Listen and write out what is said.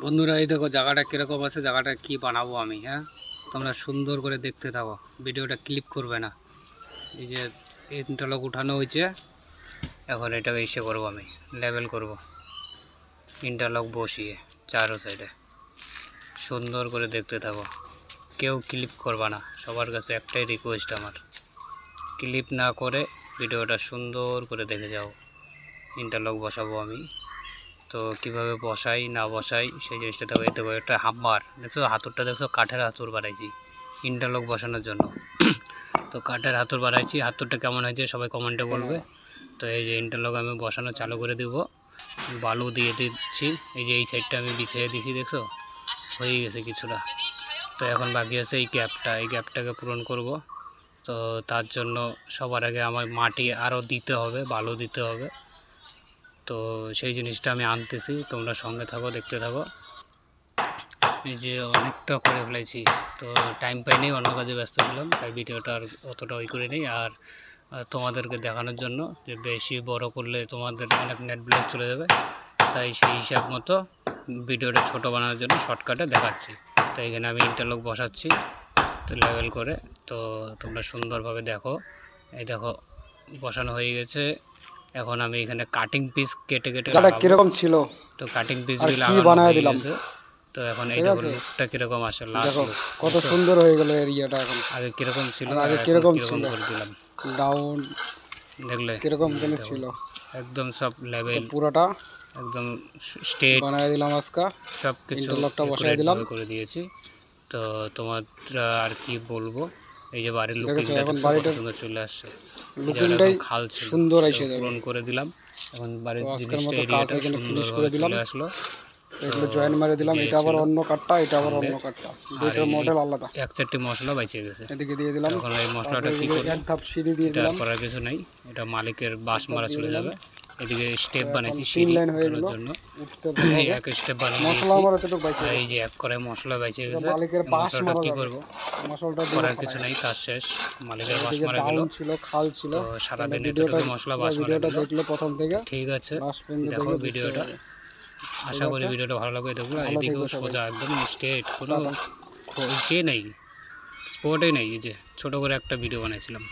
বন্ধুরা এই দেখো জায়গাটা কিরকম আছে, জায়গাটা কি বানাবো আমি। হ্যাঁ, তোমরা সুন্দর করে দেখতে থাকো, ভিডিওটা ক্লিপ করবে না। এই যে ইন্টারলক উঠানো হয়েছে, এখন এটাকে ইসে করবো, আমি লেভেল করব। ইন্টারলক বসিয়ে চারো সাইডে সুন্দর করে দেখতে থাকো, কেউ ক্লিপ করবা না। সবার কাছে একটাই রিকোয়েস্ট আমার, ক্লিপ না করে ভিডিওটা সুন্দর করে দেখে যাও। ইন্টারলক বসাবো আমি, তো কিভাবে বসাই না বসাই সেই জিনিসটা দেখো। এই দেখো একটা হাম্মার দেখছো, হাতুরটা দেখছো, কাঠের হাতুর বানাইছি ইন্টারলক বসানোর জন্য। তো কাঠের হাতুর বানাইছি, হাতুরটা কেমন হয়েছে সবাই কমেন্টে বলবে। তো এই যে ইন্টারলক আমি বসানো চালু করে দিব, বালু দিয়ে দিচ্ছি। এই যে এই সাইডটা আমি বিছিয়ে দিছি, দেখছো হয়ে গেছে কিছুটা। তো এখন বাকি আছে এই গ্যাপটা, এই গ্যাপটাকে পূরণ করব। তো তার জন্য সবার আগে আমার মাটি আরও দিতে হবে, বালু দিতে হবে। তো সেই জিনিসটা আমি আনতেছি, তোমরা সঙ্গে থাকো, দেখতে থাকো। এই যে অনেকটা করে ফেলেছি, তো টাইম পাইনি, অন্য কাজে ব্যস্ত ছিলাম, তাই ভিডিওটা আর অতটা ওই করে নেই। আর তোমাদেরকে দেখানোর জন্য যে বেশি বড় করলে তোমাদের অনেক নেট ব্যালেন্স চলে যাবে, তাই সেই হিসাব মতো ভিডিওটা ছোট বানানোর জন্য শর্টকাটে দেখাচ্ছি। তো এখানে আমি ইন্টারলক বসাচ্ছি, তো লেভেল করে। তো তোমরা সুন্দরভাবে দেখো, এই দেখো বসানো হয়ে গেছে। এখন আমি এখানে কাটিং পিস কেটে কেটে কিরকম ছিল, তো কাটিং পিস আর গুলো কি বানায় দিলাম। তো এখন এই দেখো লুকটা কিরকম আসে, লাস্ট লুক কত সুন্দর হয়ে গেল এরিয়াটা। এখন আগে কিরকম ছিল, আগে কিরকম করে দিলাম, ডাউন দেখলে কিরকম ছিল, একদম সব লেভেল পুরোটা একদম স্টেট বানায় দিলাম। আজকে সব কিছু ইন্টারলকটা বসায় দিলাম করে দিয়েছি। তো তোমার আর কি বলবো, এই যে বাড়ির এখন লুকিংটা বাড়িটা সুন্দর চলে আসছে, লুকিংটাই খাল ছিল, সুন্দর এসে যাবে। পূরণ করে দিলাম। এখন বাড়ির আজকের মতো কাজ এরিয়াটা এখানে ফিনিশ সুন্দরভাবে করে দিলাম, চলে আসলো। এগুলো জয়েন মেরে দিলাম। এটা আবার অন্য কাটটা, এটা আবার অন্য কাটটা, দুইটার মডেল আলাদা। এক চারটি মশলা বাইচে গেছে, এদিকে দিয়ে দিলাম। এখন এই মশলাটা কি করব, এক ধাপ সিঁড়ি দিয়ে দিলাম। করার কিছু নাই, এটা মালিকের বাস মারা চলে যাবে। এদিকে স্টেপ বানাইছি তিন লাইন হয়ে গেল জন্য, উঠতে এক স্টেপ বানিয়ে মশলা আমার এতটুকু বাইচে এই যে এক করে মশলা বাইচে গেছে। মালিকের বাস মারা কি করব, মশলাটা করার কিছু নাই, কাজ শেষ। মালিকের বাস মারা গেল, ছিল খাল ছিল, তো সারাদিন এতটুকু মশলা বাস মারা গেল। দেখলে প্রথম থেকে ঠিক আছে, দেখো ভিডিওটা, আশা করি ভিডিওটা ভালো লাগবে। দেখো এদিকেও সোজা একদম স্ট্রেট, কোনো নেই, স্পটে নেই। এই যে ছোট করে একটা ভিডিও বানাইছিলাম।